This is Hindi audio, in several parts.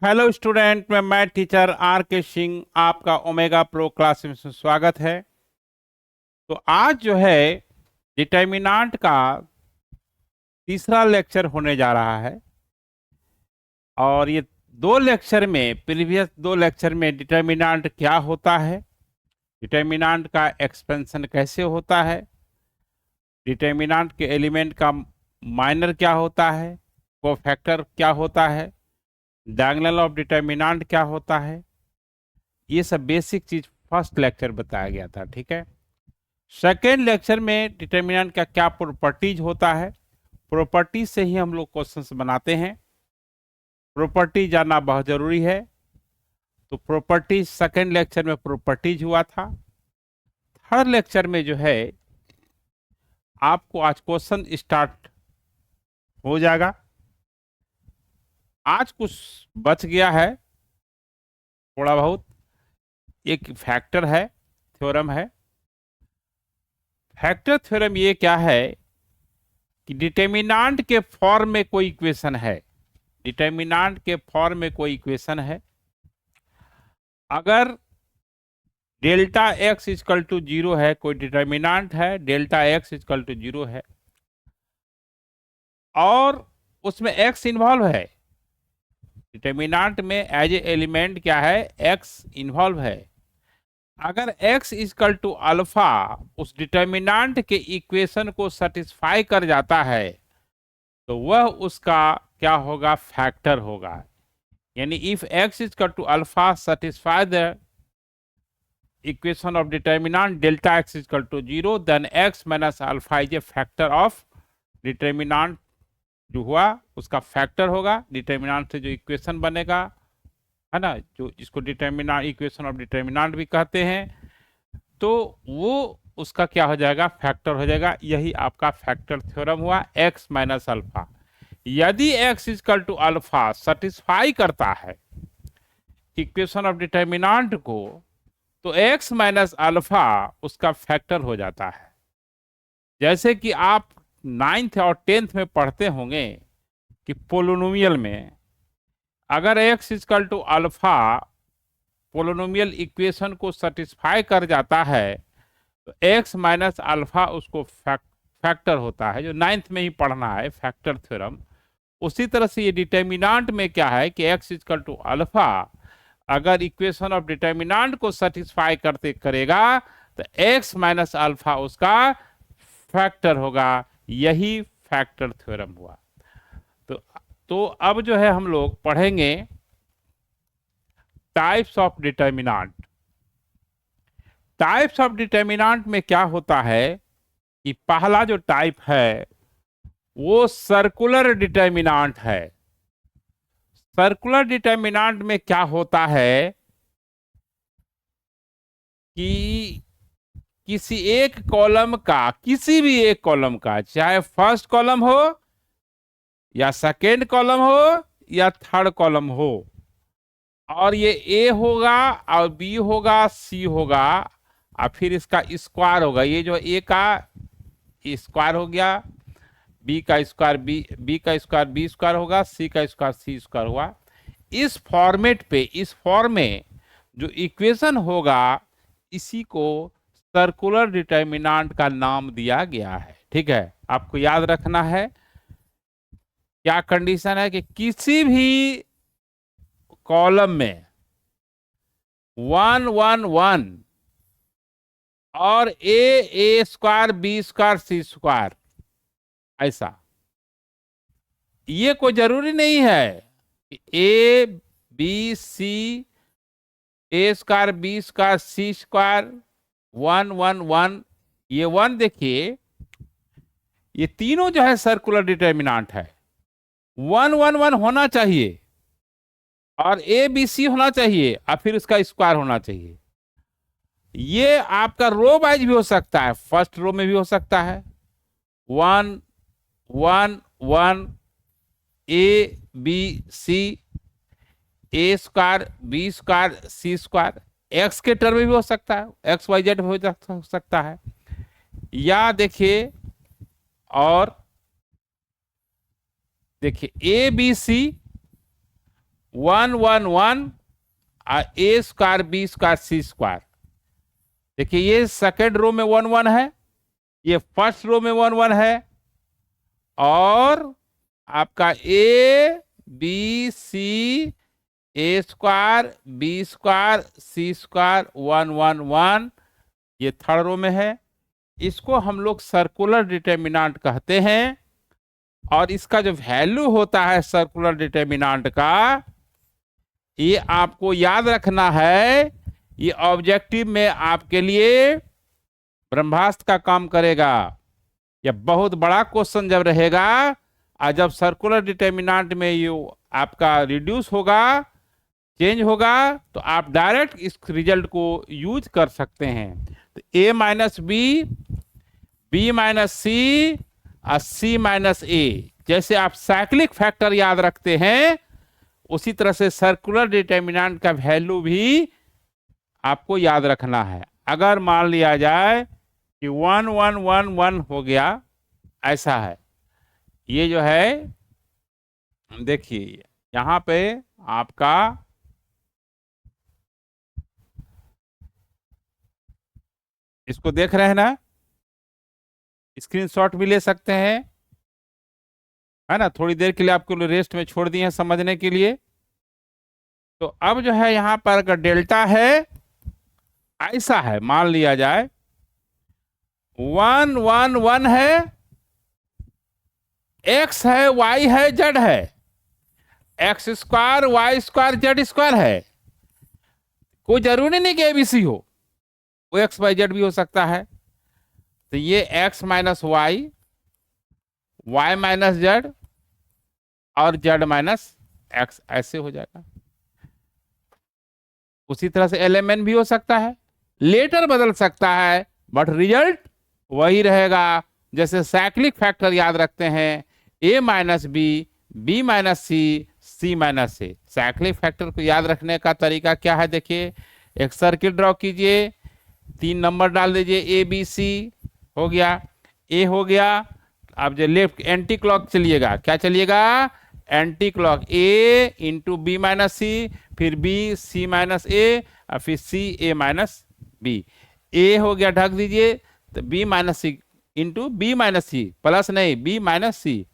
हेलो स्टूडेंट, मैं मैथ टीचर आर के सिंह आपका ओमेगा प्रो क्लास में स्वागत है। तो आज जो है डिटर्मिनेंट का तीसरा लेक्चर होने जा रहा है। और ये प्रीवियस दो लेक्चर में डिटर्मिनेंट क्या होता है, डिटर्मिनेंट का एक्सपेंशन कैसे होता है, डिटर्मिनेंट के एलिमेंट का माइनर क्या होता है, कोफैक्टर क्या होता है, डायगोनल ऑफ डिटर्मिनेंट क्या होता है, ये सब बेसिक चीज फर्स्ट लेक्चर बताया गया था। ठीक है। सेकेंड लेक्चर में डिटर्मिनेंट का क्या प्रॉपर्टीज होता है, प्रॉपर्टी से ही हम लोग क्वेश्चंस बनाते हैं। प्रॉपर्टी जानना बहुत जरूरी है। तो प्रॉपर्टीज सेकेंड लेक्चर में प्रॉपर्टीज हुआ था। थर्ड लेक्चर में जो है आपको आज क्वेश्चन स्टार्ट हो जाएगा। आज कुछ बच गया है थोड़ा बहुत। एक फैक्टर है, थ्योरम है। फैक्टर थ्योरम ये क्या है कि डिटर्मिनेंट के फॉर्म में कोई इक्वेशन है, डिटर्मिनेंट के फॉर्म में कोई इक्वेशन है। अगर delta X is equal to zero है, कोई डिटर्मिनेंट है, delta X is equal to zero है और उसमें एक्स इन्वॉल्व है, डिटर्मिनेंट में एज ए एलिमेंट क्या है, एक्स इन्वॉल्व है। अगर x इजकल टू अल्फा उस डिटर्मिनेंट के इक्वेशन को सेटिस्फाई कर जाता है तो वह उसका क्या होगा, फैक्टर होगा। यानी if x is equal to alpha satisfy the equation of determinant delta x is equal to zero, then x minus alpha is a factor of determinant. जो हुआ उसका फैक्टर होगा। डिटर्मिनेंट से जो इक्वेशन बनेगा है ना, जो इसको डिटर्मिनेंट, इक्वेशन ऑफ डिटर्मिनेंट भी कहते हैं, तो वो उसका क्या हो जाएगा, फैक्टर हो जाएगा। यही आपका फैक्टर थ्योरम हुआ, x माइनस अल्फा। यदि x is equal to alpha satisfy करता है इक्वेशन ऑफ डिटर्मिनेंट को तो x माइनस अल्फा उसका फैक्टर हो जाता है। जैसे कि आप 9th और 10th में पढ़ते होंगे कि पोलिनोमियल में अगर x is equal to alpha polynomial equation को सेटिस्फाई कर जाता है तो x माइनस अल्फा उसको फैक्टर होता है, जो 9th में ही पढ़ना है फैक्टर थ्योरम। उसी तरह से ये डिटर्मिनेंट में क्या है कि x इजकल टू अल्फा अगर इक्वेशन ऑफ डिटर्मिनेंट को सेटिस्फाई करते करेगा तो x माइनस अल्फा उसका फैक्टर होगा। यही फैक्टर थ्योरम हुआ। तो अब जो है हम लोग पढ़ेंगे types of determinant. Types of determinant में क्या होता है कि पहला जो टाइप है वो सर्कुलर डिटर्मिनेंट है। सर्कुलर डिटर्मिनेंट में क्या होता है कि किसी एक कॉलम का, किसी भी एक कॉलम का, चाहे फर्स्ट कॉलम हो या सेकेंड कॉलम हो या थर्ड कॉलम हो, और ये ए होगा और बी होगा, सी होगा और फिर इसका स्क्वायर होगा। ये जो ए का स्क्वायर हो गया, बी का स्क्वायर बी का स्क्वायर बी स्क्वायर होगा, सी का स्क्वायर सी स्क्वायर हुआ। इस फॉर्मेट पे, इस फॉर्म में जो इक्वेशन होगा इसी को सर्कुलर डिटर्मिनेंट का नाम दिया गया है। ठीक है, आपको याद रखना है क्या कंडीशन है कि किसी भी कॉलम में 1 1 1 और A square B square C square, ऐसा। ये कोई जरूरी नहीं है कि A B C, A square B square C square 1 1 1। ये 1 देखिए, ये तीनों जो है सर्कुलर डिटर्मिनेंट है। 1 1 1 होना चाहिए और ए बी सी होना चाहिए और फिर उसका स्क्वायर होना चाहिए। ये आपका रो वाइज भी हो सकता है, फर्स्ट रो में भी हो सकता है 1 1 1 A B C, A square B square C square. X के टर्म में भी हो सकता है, एक्स वाई जेड हो सकता है। या देखिए, और देखिए A B C 1 1 1 A square B square C square. देखिए ये सेकेंड रो में 1 1 है, ये फर्स्ट रो में 1 1 है, और आपका A B C A square B square C square 1 1 1 ये थर्ड रो में है। इसको हम लोग सर्कुलर डिटर्मिनेंट कहते हैं, और इसका जो वैल्यू होता है सर्कुलर डिटर्मिनेंट का, ये आपको याद रखना है। ये ऑब्जेक्टिव में आपके लिए ब्रह्मास्त्र का काम करेगा। यह बहुत बड़ा क्वेश्चन जब रहेगा, और जब सर्कुलर डिटर्मिनेंट में ये आपका रिड्यूस होगा, चेंज होगा, तो आप डायरेक्ट इस रिजल्ट को यूज कर सकते हैं। तो ए माइनस बी माइनस सी और सी माइनस ए, जैसे आप साइक्लिक फैक्टर याद रखते हैं, उसी तरह से सर्कुलर डिटर्मिनेंट का वैल्यू भी आपको याद रखना है। अगर मान लिया जाए कि 1 1 1 1 हो गया, ऐसा है, ये जो है देखिए यहां पे आपका इसको देख रहे हैं ना, स्क्रीनशॉट भी ले सकते हैं, है ना। थोड़ी देर के लिए आपको रेस्ट में छोड़ दिए हैं समझने के लिए। तो अब जो है यहां पर अगर डेल्टा है, ऐसा है, मान लिया जाए 1 1 1 है, एक्स है, वाई है, जेड है, X square Y square Z square है। कोई जरूरी नहीं कि एबीसी हो, वो एक्स वाई जेड भी हो सकता है। तो ये X minus Y, Y minus Z और जेड माइनस एक्स, ऐसे हो जाएगा। उसी तरह से एलिमेंट भी हो सकता है, लेटर बदल सकता है, बट रिजल्ट वही रहेगा। जैसे साइक्लिक फैक्टर याद रखते हैं, ए माइनस बी माइनस सी माइनस ए। साइक्लिक फैक्टर को याद रखने का तरीका क्या है, देखिए एक सर्किल ड्रॉ कीजिए, 3 नंबर डाल दीजिए, ए बी सी हो गया, ए हो गया। अब जो लेफ्ट एंटी क्लॉक चलिएगा, क्या चलिएगा, एंटी क्लॉक, ए इंटू बी माइनस सी, फिर बी सी माइनस ए, और फिर सी ए माइनस बी। ए हो गया, ढक दीजिए, तो बी माइनस सी इंटू बी माइनस सी, प्लस नहीं बी माइनस सी,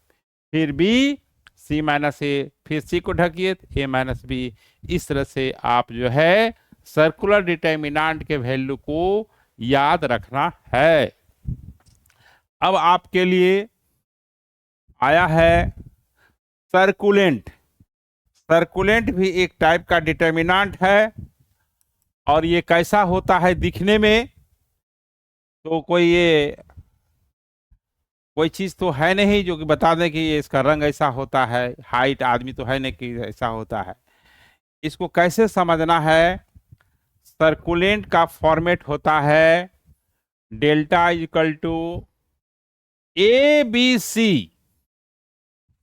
फिर बी सी माइनस ए, फिर सी को ढकिए, ए माइनस बी। इस तरह से आप जो है सर्कुलर डिटर्मिनेंट के वैल्यू को याद रखना है। अब आपके लिए आया है सर्कुलेंट। सर्कुलेंट भी एक टाइप का डिटर्मिनेंट है, और ये कैसा होता है दिखने में, तो कोई चीज तो है नहीं जो कि बता दें कि ये इसका रंग ऐसा होता है, हाइट आदमी तो है नहीं कि ऐसा होता है। इसको कैसे समझना है, सर्कुलेंट का फॉर्मेट होता है delta equal to A B C.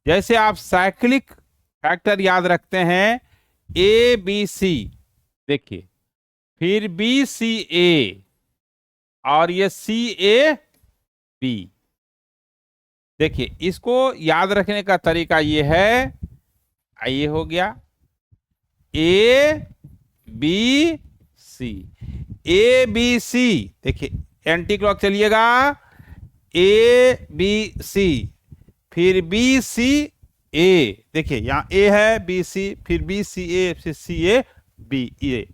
जैसे आप साइक्लिक फैक्टर याद रखते हैं, ए बी सी, देखिए, फिर बी सी ए, और ये सी ए बी। देखिए इसको याद रखने का तरीका ये है, ये हो गया ए बी सी, ए बी सी। देखिए एंटी क्लॉक चलिएगा, ए बी सी, फिर बी सी ए, देखिए यहाँ ए है, बी सी, फिर बी सी ए, फिर सी ए बी ए।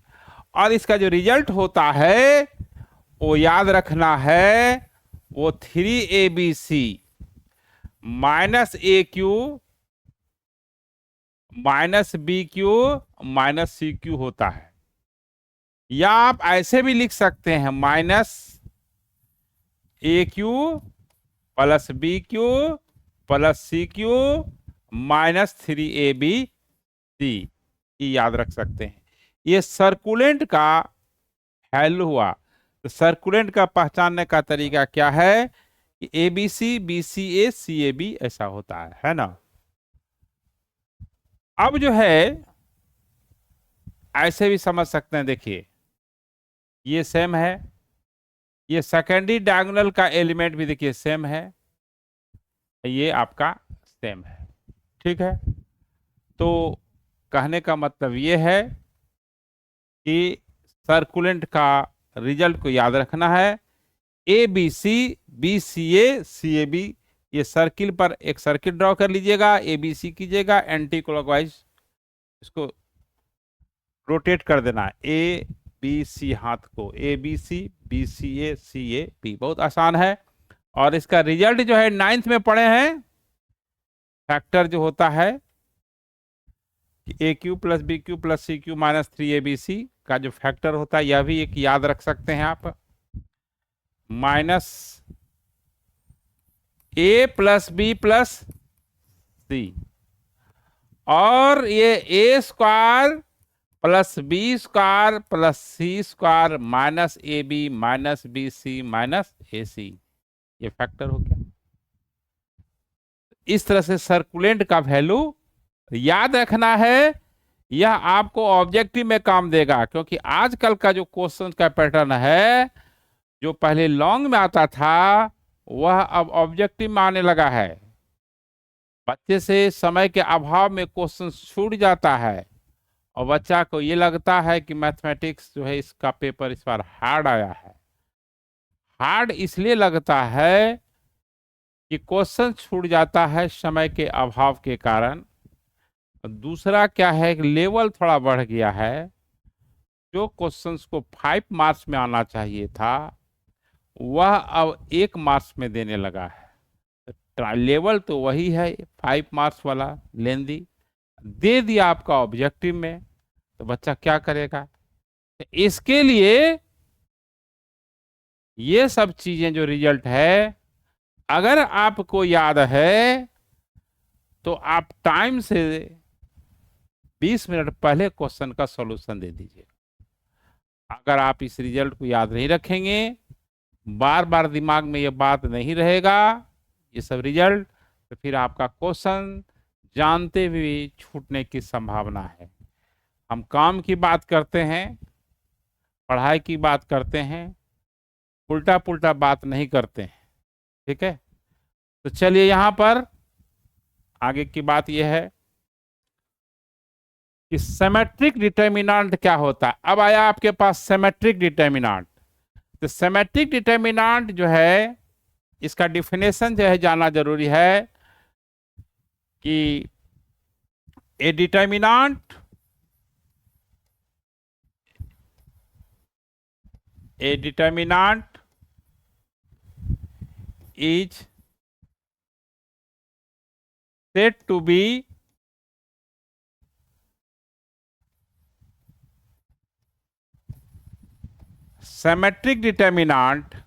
और इसका जो रिजल्ट होता है वो याद रखना है, वो 3abc minus a cube minus b cube minus c cube होता है। या आप ऐसे भी लिख सकते हैं, minus a cube plus b cube plus c cube minus 3abc, याद रख सकते हैं। ये सर्कुलेंट का वैल्यू हुआ। तो सर्कुलेंट का पहचानने का तरीका क्या है कि A B C B C A C A B ऐसा होता है ना। अब जो है ऐसे भी समझ सकते हैं, देखिए ये सेम है, ये सेकेंडरी डायगोनल का एलिमेंट भी देखिए सेम है, ये आपका सेम है, ठीक है। तो कहने का मतलब ये है कि सर्कुलेंट का रिजल्ट को याद रखना है। A B C, B C A, C A B, ये सर्किल पर एक सर्किल ड्रॉ कर लीजिएगा, ए बी सी कीजिएगा, एंटी क्लॉकवाइज इसको रोटेट कर देना है, ए बी सी हाथ को, ए B C A, C A B. बहुत आसान है। और इसका रिजल्ट जो है 9th में पढ़े हैं, फैक्टर जो होता है a cube plus b cube plus c cube minus 3abc का जो फैक्टर होता है, यह भी एक याद रख सकते हैं आप, minus a plus b plus c, और ये a square plus b square plus c square minus a b minus b c minus a c, ये फैक्टर हो गया। इस तरह से सर्कुलेंट का वैल्यू याद रखना है। यह आपको ऑब्जेक्टिव में काम देगा, क्योंकि आजकल का जो क्वेश्चन का पैटर्न है, जो पहले लॉन्ग में आता था, वह अब ऑब्जेक्टिव में आने लगा है। बच्चे से समय के अभाव में क्वेश्चन छूट जाता है और बच्चा को ये लगता है कि मैथमेटिक्स जो है इसका पेपर इस बार हार्ड आया है। हार्ड इसलिए लगता है कि क्वेश्चन छूट जाता है समय के अभाव के कारण। दूसरा क्या है कि लेवल थोड़ा बढ़ गया है, जो क्वेश्चंस को 5 मार्क्स में आना चाहिए था वह अब 1 मार्क्स में देने लगा है। लेवल तो वही है 5 मार्क्स वाला, लेंदी दे दिया आपका ऑब्जेक्टिव में, तो बच्चा क्या करेगा। इसके लिए ये सब चीजें जो रिजल्ट है, अगर आपको याद है तो आप टाइम से 20 मिनट पहले क्वेश्चन का सॉल्यूशन दे दीजिए। अगर आप इस रिजल्ट को याद नहीं रखेंगे, बार बार दिमाग में ये बात नहीं रहेगा ये सब रिजल्ट, तो फिर आपका क्वेश्चन जानते हुए छूटने की संभावना है। हम काम की बात करते हैं, पढ़ाई की बात करते हैं, उल्टा पुल्टा बात नहीं करते हैं, ठीक है। तो चलिए यहाँ पर आगे की बात यह है कि सिमेट्रिक डिटर्मिनेंट क्या होता है। अब आया आपके पास सिमेट्रिक डिटर्मिनेंट। तो सिमेट्रिक डिटर्मिनेंट जो है, इसका डिफिनेशन जो है जानना जरूरी है कि ए determinant is said to be symmetric determinant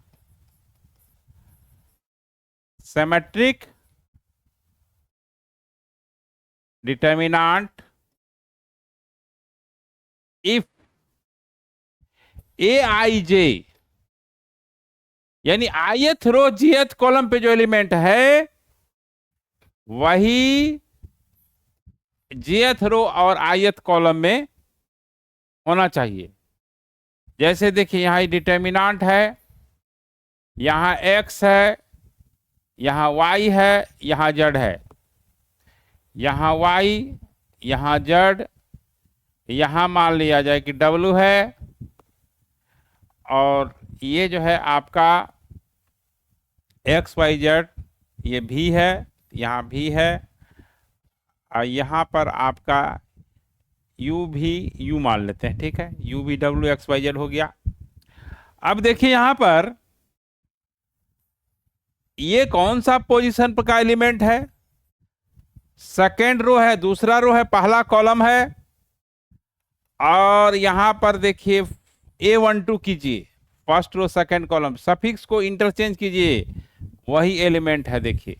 if aij, यानी ith रो jth कॉलम पे जो एलिमेंट है वही jth रो और ith कॉलम में होना चाहिए। जैसे देखिए यहाँ डिटर्मिनेंट है, यहाँ x है, यहाँ y है, यहाँ z है, यहाँ y, यहाँ z, यहाँ मान लिया जाए कि w है, और ये जो है आपका x y z ये भी है, यहाँ भी है, और यहाँ पर आपका u भी u मान लेते हैं, ठीक है, u भी w x y z हो गया। अब देखिए यहाँ पर ये कौन सा पोजीशन पर का एलिमेंट है, सेकेंड रो है, दूसरा रो है, पहला कॉलम है, और यहां पर देखिए A12 कीजिए, first row second column, suffix को इंटरचेंज कीजिए, वही एलिमेंट है। देखिए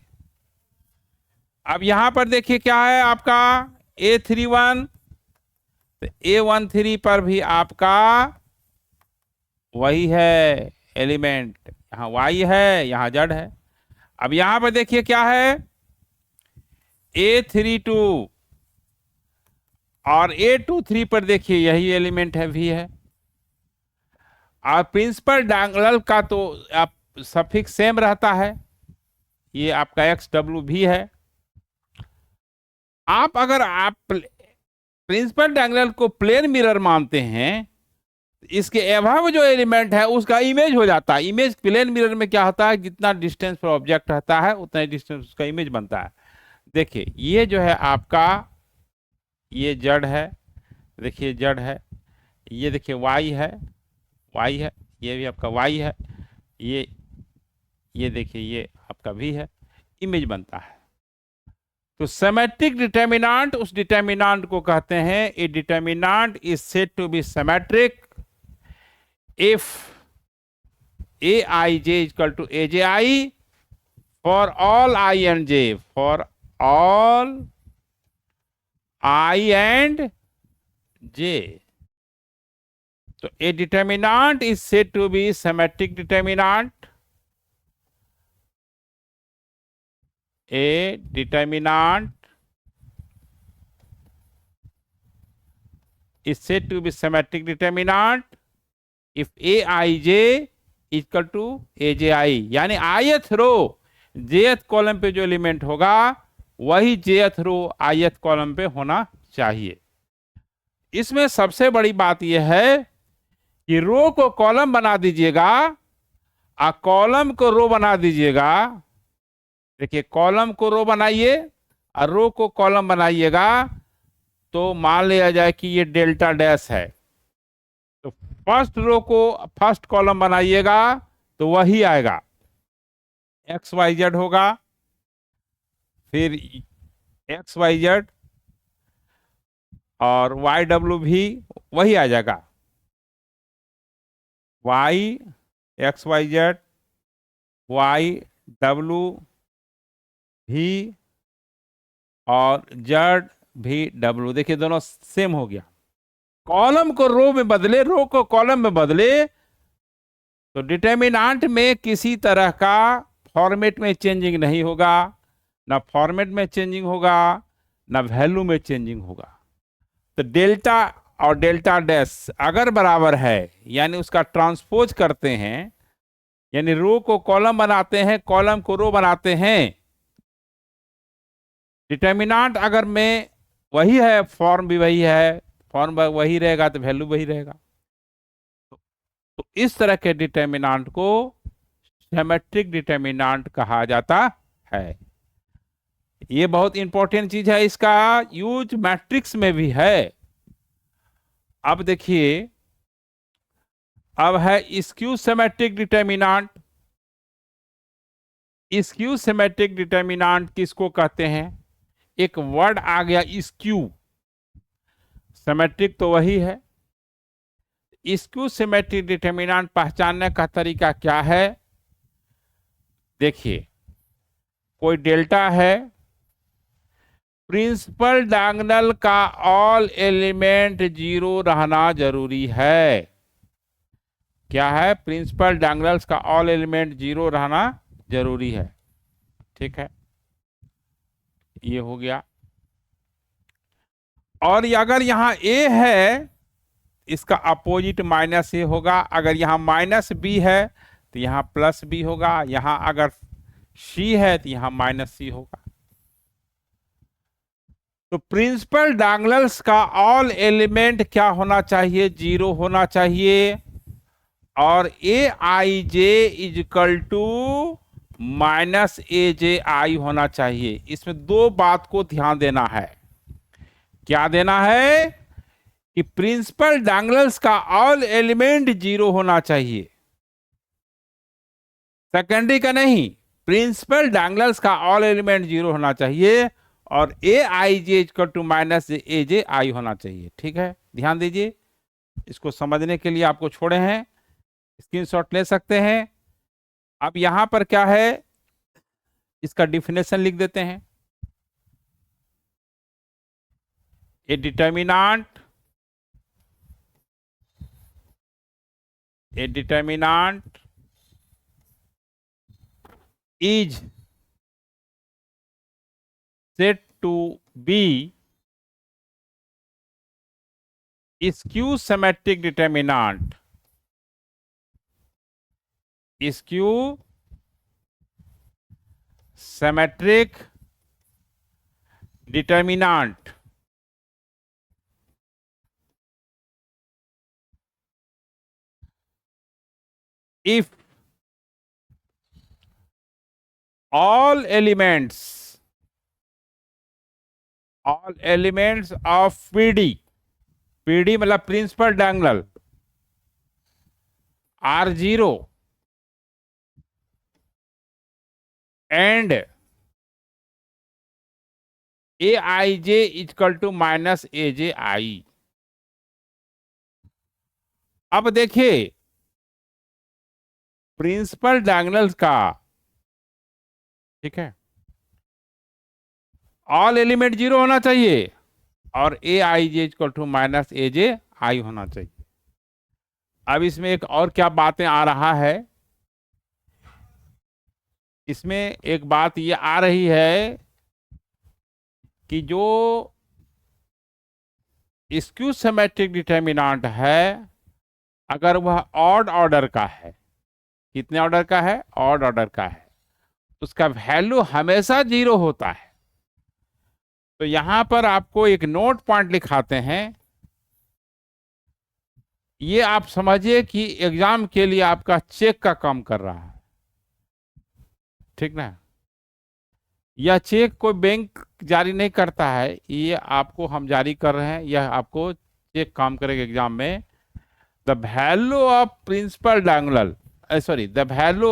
अब यहां पर देखिए क्या है आपका A31, तो A13 पर भी आपका वही है एलिमेंट, यहाँ y है, यहाँ z है। अब यहां पर देखिए क्या है A32, और A23 पर देखिए यही एलिमेंट है, भी है। और प्रिंसिपल डायगोनल का तो आप सफिक्स सेम रहता है, ये आपका XW भी है। आप अगर आप प्रिंसिपल डायगोनल को प्लेन मिरर मानते हैं, इसके अभाव जो एलिमेंट है उसका इमेज हो जाता है। इमेज प्लेन मिरर में क्या होता है, जितना डिस्टेंस पर ऑब्जेक्ट रहता है उतना ही डिस्टेंस उसका इमेज बनता है। देखिए ये जो है आपका, ये जड़ है, देखिए जड़ है, ये देखिए वाई है, वाई है, ये भी आपका वाई है, ये देखिए ये आपका भी है, इमेज बनता है। तो सिमेट्रिक डिटर्मिनेंट, उस डिटर्मिनेंट को कहते हैं, a determinant is said to be symmetric if aij is equal to aji for all I and j, for all I and j. So a determinant is said to be symmetric determinant. A determinant is said to be symmetric determinant if aij equal to a j i, यानी आयथ रो जेथ कॉलम पे जो एलिमेंट होगा वही जेथ रो आयथ कॉलम पे होना चाहिए। इसमें सबसे बड़ी बात यह है कि रो को कॉलम बना दीजिएगा और कॉलम को रो बना दीजिएगा। देखिए कॉलम को रो बनाइए और रो को कॉलम बनाइएगा, तो मान लिया जाए कि ये डेल्टा डैश है, तो फर्स्ट रो को फर्स्ट कॉलम बनाइएगा तो वही आएगा, एक्स वाई जेड होगा, फिर एक्स वाई जेड और वाई डब्ल्यू भी वही आ जाएगा, Y X Y Z Y W भी और जेड भी डब्ल्यू। देखिए दोनों सेम हो गया। कॉलम को रो में बदले, रो को कॉलम में बदले, तो डिटर्मिनेंट में किसी तरह का फॉर्मेट में चेंजिंग नहीं होगा, ना फॉर्मेट में चेंजिंग होगा ना वैल्यू में चेंजिंग होगा। तो डेल्टा और डेल्टा डैश अगर बराबर है, यानी उसका ट्रांसपोज करते हैं, यानी रो को कॉलम बनाते हैं, कॉलम को रो बनाते हैं, डिटर्मिनेंट अगर में वही है, फॉर्म भी वही है, फॉर्म वही रहेगा तो वैल्यू वही रहेगा। तो इस तरह के डिटर्मिनेंट को सिमेट्रिक डिटर्मिनेंट कहा जाता है। ये बहुत इंपॉर्टेंट चीज है, इसका यूज मैट्रिक्स में भी है। अब देखिए, अब है skew symmetric determinant. Skew symmetric determinant किसको कहते हैं? एक वर्ड आ गया स्क्यू, सिमेट्रिक तो वही है। स्क्यू सिमेट्रिक डिटर्मिनेंट पहचानने का तरीका क्या है? देखिए, कोई डेल्टा है, प्रिंसिपल डायगोनल का ऑल एलिमेंट जीरो रहना जरूरी है। क्या है? प्रिंसिपल डायगोनल्स का ऑल एलिमेंट जीरो रहना जरूरी है। ठीक है, ये हो गया। और अगर यहां ए है, इसका अपोजिट माइनस ए होगा। अगर यहां माइनस बी है तो यहां प्लस बी होगा। यहां अगर सी है तो यहां माइनस सी होगा। तो प्रिंसिपल डायगोनल्स का ऑल एलिमेंट क्या होना चाहिए? जीरो होना चाहिए। और ए आई जे इज इक्वल टू माइनस ए जे आई होना चाहिए। इसमें दो बात को ध्यान देना है। क्या देना है? कि प्रिंसिपल डायगोनल्स का ऑल एलिमेंट जीरो होना चाहिए, सेकेंडरी का नहीं। प्रिंसिपल डायगोनल्स का ऑल एलिमेंट जीरो होना चाहिए और ए आई जे इक्वल टू माइनस ए जे आई होना चाहिए। ठीक है, ध्यान दीजिए। इसको समझने के लिए आपको छोड़े हैं, स्क्रीनशॉट ले सकते हैं। अब यहां पर क्या है, इसका डिफिनेशन लिख देते हैं। A determinant is said to be skew symmetric determinant. Skew symmetric determinant if all elements of PD मतलब principal diagonal are 0 and aij equal to minus a j i. अब देखिए प्रिंसिपल डायगोनल का, ठीक है, ऑल एलिमेंट 0 होना चाहिए और ए आई जे इक्वल टू माइनस ए जे आई होना चाहिए। अब इसमें एक और क्या बातें आ रहा है, इसमें एक बात ये आ रही है कि जो स्क्यू सिमेट्रिक डिटर्मिनेंट है अगर वह ऑड ऑर्डर का है, कितने ऑर्डर का है, ऑड ऑर्डर का है, उसका वैल्यू हमेशा 0 होता है। तो यहां पर आपको एक नोट पॉइंट लिखाते हैं, ये आप समझिए कि एग्जाम के लिए आपका चेक का काम कर रहा है, ठीक ना। यह चेक कोई बैंक जारी नहीं करता है, ये आपको हम जारी कर रहे हैं, यह आपको चेक काम करेगा एग्जाम में। The value of principal diagonal, sorry, the value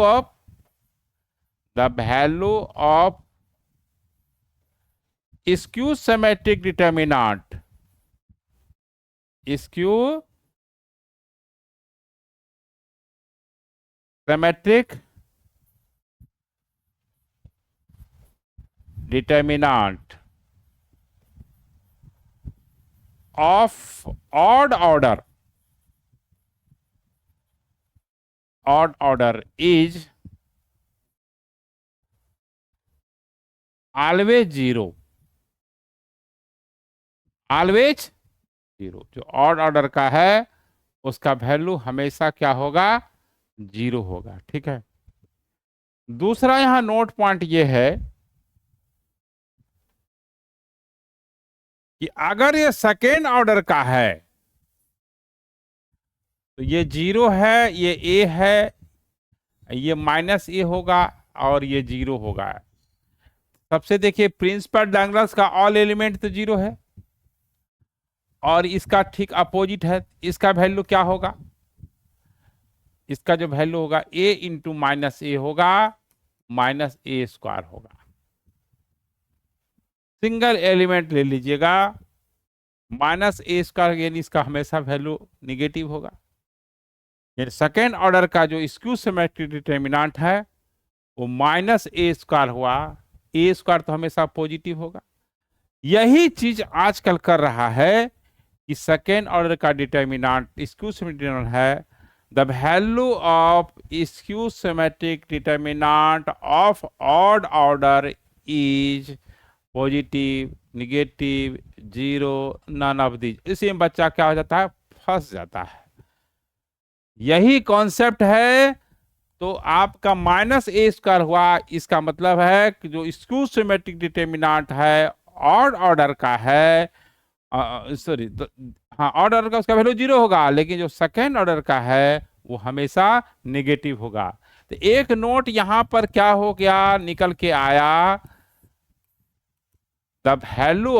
of skew symmetric determinant, skew symmetric determinant of odd order is always 0, always 0। जो ऑड ऑर्डर का है उसका वैल्यू हमेशा क्या होगा, 0 होगा, ठीक है। दूसरा यहां नोट पॉइंट ये है कि अगर ये सेकेंड ऑर्डर का है तो ये 0 है, ये ए है, ये माइनस ए होगा और ये 0 होगा। सबसे देखिए प्रिंसिपल डायगोनल्स का ऑल एलिमेंट तो 0 है और इसका ठीक अपोजिट है, इसका वैल्यू क्या होगा, इसका जो वैल्यू होगा ए इंटू माइनस ए होगा, माइनस ए स्क्वायर होगा। सिंगल एलिमेंट ले लीजिएगा, माइनस ए स्क्वायर यानी इसका हमेशा वैल्यू निगेटिव होगा। यानी सेकेंड ऑर्डर का जो स्क्यू सिमेट्रिक डिटर्मिनेंट है वो माइनस ए स्क्वायर हुआ, ए स्क्वायर तो हमेशा पॉजिटिव होगा। यही चीज आजकल कर रहा है कि सेकेंड ऑर्डर का डिटर्मिनेंट स्क्यू सिमेट्रिक है, the value of skew symmetric determinant of odd order is positive, negative, 0, none of these. इसी में बच्चा क्या हो जाता है, फंस जाता है। यही कॉन्सेप्ट है। तो आपका माइनस ए स्क्वायर हुआ, इसका मतलब है कि जो स्क्यू सिमेट्रिक डिटर्मिनेंट है ऑड ऑर्डर का है, सॉरी, हाँ ऑड ऑर्डर का उसका वैल्यू 0 होगा, लेकिन जो सेकेंड ऑर्डर का है वो हमेशा नेगेटिव होगा। तो एक नोट यहां पर क्या हो गया, निकल के आया, the value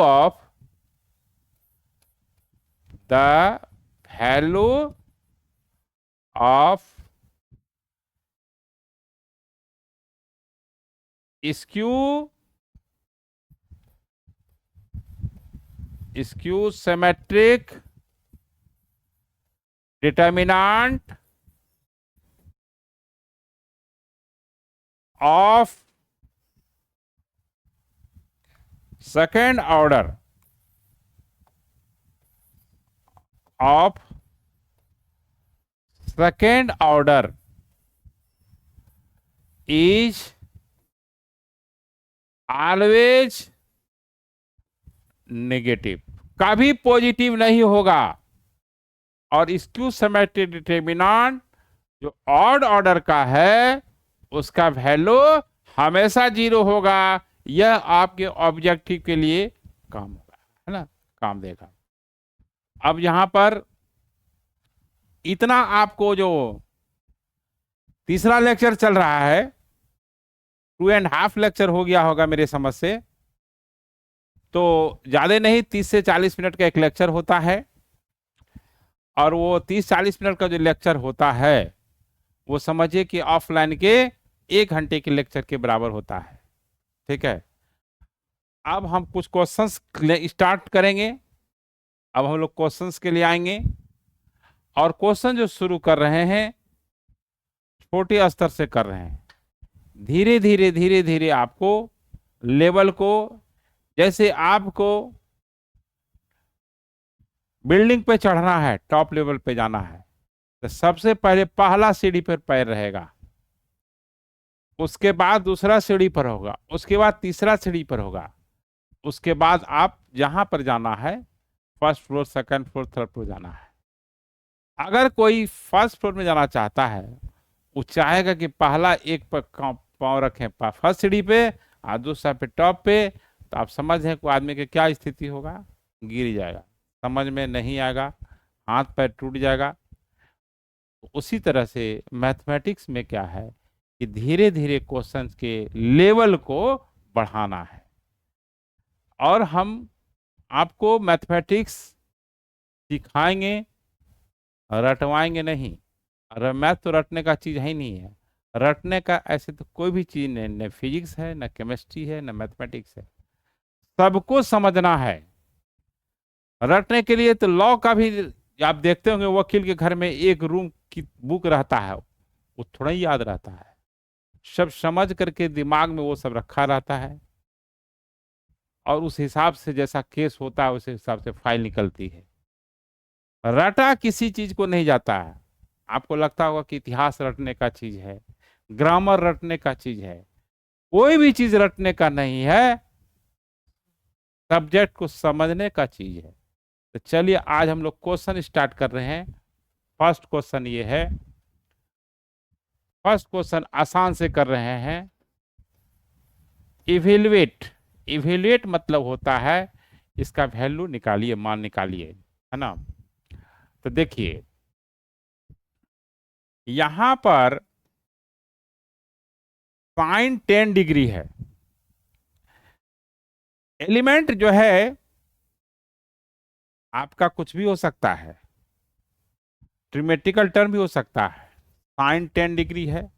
of skew symmetric determinant of second order is always negative, कभी पॉजिटिव नहीं होगा। और स्क्यू सिमेट्रिक डिटर्मिनेंट जो ऑड ऑर्डर का है उसका वैल्यू हमेशा 0 होगा। यह आपके ऑब्जेक्टिव के लिए काम होगा, है ना, काम देगा। अब यहां पर इतना आपको जो तीसरा लेक्चर चल रहा है, 2.5 लेक्चर हो गया होगा मेरे समझ से, तो ज्यादा नहीं 30 से 40 मिनट का एक लेक्चर होता है, और वो 30-40 मिनट का जो लेक्चर होता है वो समझिए कि ऑफलाइन के 1 घंटे के लेक्चर के बराबर होता है। ठीक है, अब हम कुछ क्वेश्चंस स्टार्ट करेंगे। अब हम लोग क्वेश्चंस के लिए आएंगे, और क्वेश्चन जो शुरू कर रहे हैं छोटे स्तर से कर रहे हैं। धीरे धीरे धीरे धीरे आपको लेवल को, जैसे आपको बिल्डिंग पे चढ़ना है, टॉप लेवल पे जाना है, तो सबसे पहले पहला सीढ़ी पर पैर रहेगा, उसके बाद दूसरा सीढ़ी पर होगा, उसके बाद तीसरा सीढ़ी पर होगा, उसके बाद आप जहां पर जाना है first floor, second floor, third floor जाना है। अगर कोई फर्स्ट फ्लोर में जाना चाहता है, वो चाहेगा कि पहला एक पर पाँव रखें फर्स्ट सीढ़ी पे और दूसरा पे टॉप पे, तो आप समझ हैं कोई आदमी की क्या स्थिति होगा, गिर जाएगा, समझ में नहीं आएगा, हाथ पैर टूट जाएगा। उसी तरह से मैथमेटिक्स में क्या है कि धीरे धीरे क्वेश्चंस के लेवल को बढ़ाना है, और हम आपको मैथमेटिक्स सिखाएंगे, रटवाएंगे नहीं। और मैथ तो रटने का चीज है नहीं है, रटने का ऐसे तो कोई भी चीज नहीं, न फिजिक्स है, न केमिस्ट्री है, न मैथमेटिक्स है, सबको समझना है। रटने के लिए तो लॉ का भी आप देखते होंगे, वकील के घर में एक रूम की बुक रहता है, वो थोड़ा ही याद रहता है, सब समझ करके दिमाग में वो सब रखा रहता है, और उस हिसाब से जैसा केस होता है उस हिसाब से फाइल निकलती है। रटा किसी चीज को नहीं जाता है। आपको लगता होगा कि इतिहास रटने का चीज है, ग्रामर रटने का चीज है, कोई भी चीज रटने का नहीं है, सब्जेक्ट को समझने का चीज है। तो चलिए आज हम लोग क्वेश्चन स्टार्ट कर रहे हैं। फर्स्ट क्वेश्चन ये है, फर्स्ट क्वेश्चन आसान से कर रहे हैं। इवेल्युएट, इवेल्युएट मतलब होता है इसका वैल्यू निकालिए, मान निकालिए, है ना। तो देखिए यहां पर साइन 10 डिग्री है। एलिमेंट जो है आपका कुछ भी हो सकता है, ट्रिमेटिकल टर्म भी हो सकता है। साइन 10 डिग्री है,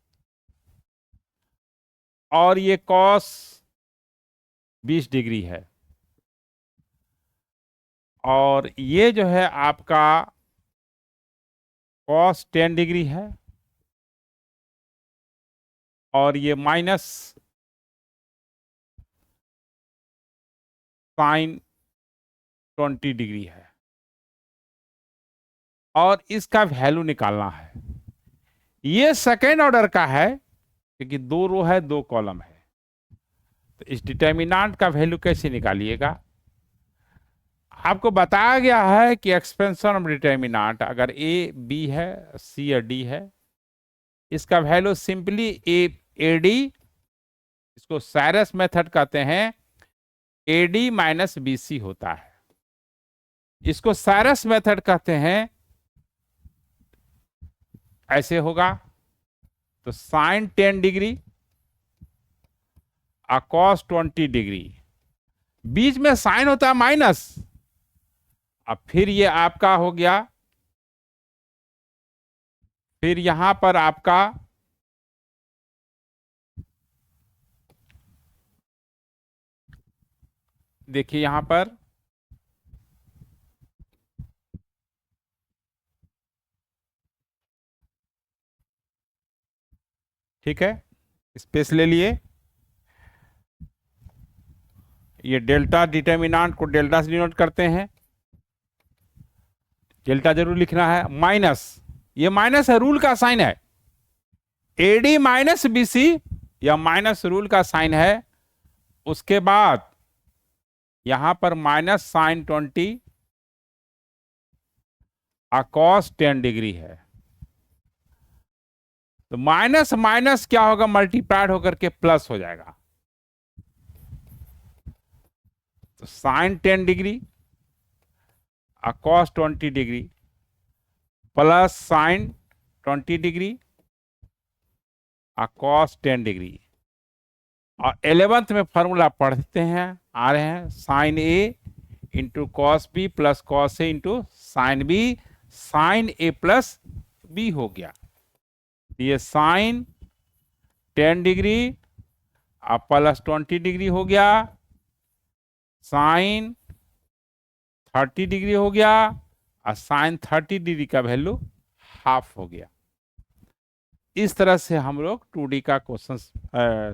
और ये कॉस 20 डिग्री है, और ये जो है आपका कॉस 10 डिग्री है, और ये माइनस साइन 20 डिग्री है, और इसका वैल्यू निकालना है। ये सेकेंड ऑर्डर का है क्योंकि 2 रो है 2 कॉलम है। तो इस डिटर्मिनेंट का वैल्यू कैसे निकालिएगा, आपको बताया गया है कि एक्सपेंशन ऑफ डिटर्मिनेंट अगर ए बी है, सी या डी है, इसका वैल्यू सिंपली ए डी, इसको साइरस मेथड कहते हैं, एडी माइनस बीसी होता है। इसको साइरस मेथड कहते हैं, ऐसे होगा। तो साइन 10 डिग्री और कॉस 20 डिग्री, बीच में साइन होता है माइनस, अब फिर ये आपका हो गया, फिर यहां पर आपका देखिए यहां पर ठीक है, स्पेस ले लिए, ये डेल्टा डिटर्मिनेंट को डेल्टा से डिनोट करते हैं, डेल्टा जरूर लिखना है, माइनस, ये माइनस है, रूल का साइन है, एडी माइनस बीसी या माइनस रूल का साइन है। उसके बाद यहां पर माइनस साइन 20 और कॉस 10 डिग्री है। तो माइनस माइनस क्या होगा, मल्टीप्लाइड होकर के प्लस हो जाएगा। तो साइन 10 डिग्री और cos 20 degree plus sine 20 degree cos 10 degree. और 11th में फॉर्मूला पढ़ते हैं, आ रहे हैं, sine a into cos b plus cos a into sine b, sine a plus b हो गया। ये साइन 10 डिग्री और प्लस 20 डिग्री हो गया, साइन 30 डिग्री हो गया, और साइन 30 डिग्री का वैल्यू हाफ हो गया। इस तरह से हम लोग 2D का क्वेश्चन,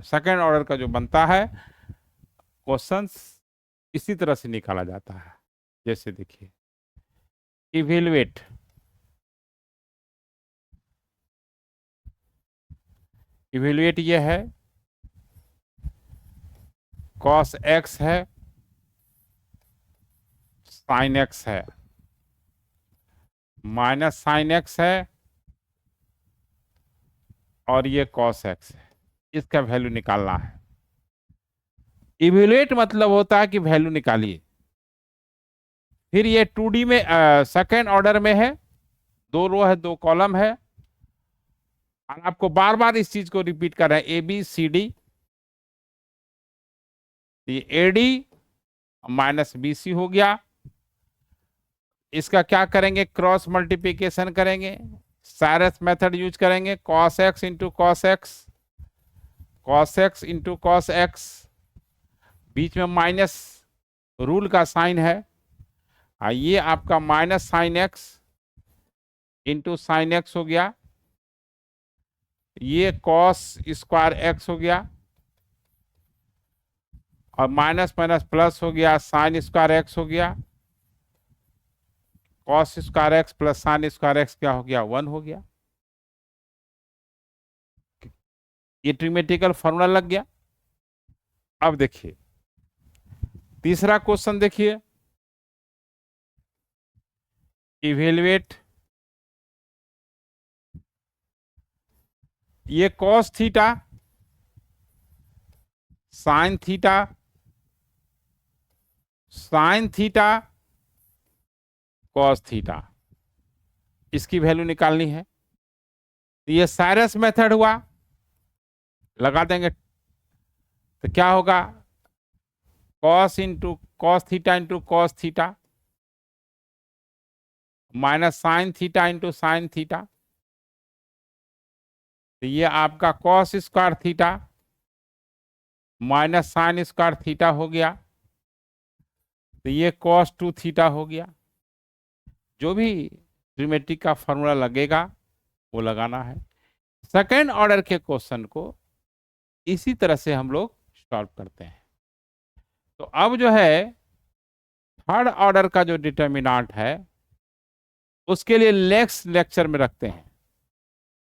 सेकेंड ऑर्डर का जो बनता है क्वेश्चंस, इसी तरह से निकाला जाता है। जैसे देखिए, इवेलुएट, इवेलुएट ये है, कॉस एक्स है, साइन एक्स है, माइनस साइन एक्स है, और ये कॉस एक्स है। इसका वैल्यू निकालना है। इवेलुएट मतलब होता है कि वैल्यू निकालिए। फिर ये 2D में सेकेंड ऑर्डर में है, 2 रो है, 2 कॉलम है, और आपको बार बार इस चीज को रिपीट कर रहे हैं, ए बी सी डी, ये a d minus b c हो गया। इसका क्या करेंगे, क्रॉस मल्टीप्लिकेशन करेंगे, साइरस मेथड यूज करेंगे, cos x into cos x, cos x into cos x, बीच में माइनस रूल का साइन है, ये आपका minus sine x into sine x हो गया, ये कॉस स्क्वायर एक्स हो गया, और माइनस माइनस प्लस हो गया, साइन स्क्वायर एक्स हो गया, cos square x plus sine square x क्या हो गया, 1 हो गया। ये ट्रिमेटिकल फॉर्मूला लग गया। अब देखिए तीसरा क्वेश्चन, देखिए, इवेलुएट, ये cos theta, sine theta, sine theta, cos theta, इसकी वैल्यू निकालनी है। तो ये साइरस मेथड हुआ, लगा देंगे तो क्या होगा, cos into cos theta into cos theta, minus sine theta into sine theta, तो ये आपका cos square theta minus sine square theta हो गया, तो ये कॉस 2 थीटा हो गया। जो भी ट्रिमेट्रिक का फॉर्मूला लगेगा वो लगाना है। सेकेंड ऑर्डर के क्वेश्चन को इसी तरह से हम लोग सॉल्व करते हैं। तो अब जो है थर्ड ऑर्डर का जो डिटर्मिनेंट है उसके लिए नेक्स्ट लेक्चर में रखते हैं,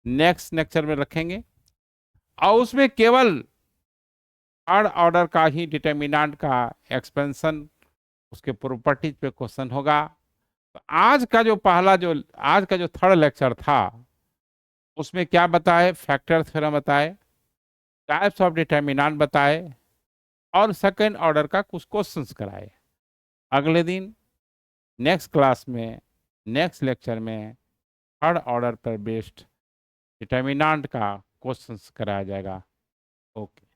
नेक्स्ट लेक्चर में रखेंगे, और उसमें केवल थर्ड ऑर्डर का ही डिटर्मिनेंट का एक्सपेंशन, उसके प्रॉपर्टीज पे क्वेश्चन होगा। तो आज का जो थर्ड लेक्चर था उसमें क्या बताए, फैक्टर थ्योरम बताए, टाइप्स ऑफ डिटर्मिनेंट बताए, और सेकेंड ऑर्डर का कुछ क्वेश्चंस कराए। अगले दिन नेक्स्ट क्लास में, नेक्स्ट लेक्चर में थर्ड ऑर्डर पर बेस्ड डिटर्मिनेंट का क्वेश्चंस कराया जाएगा। ओके।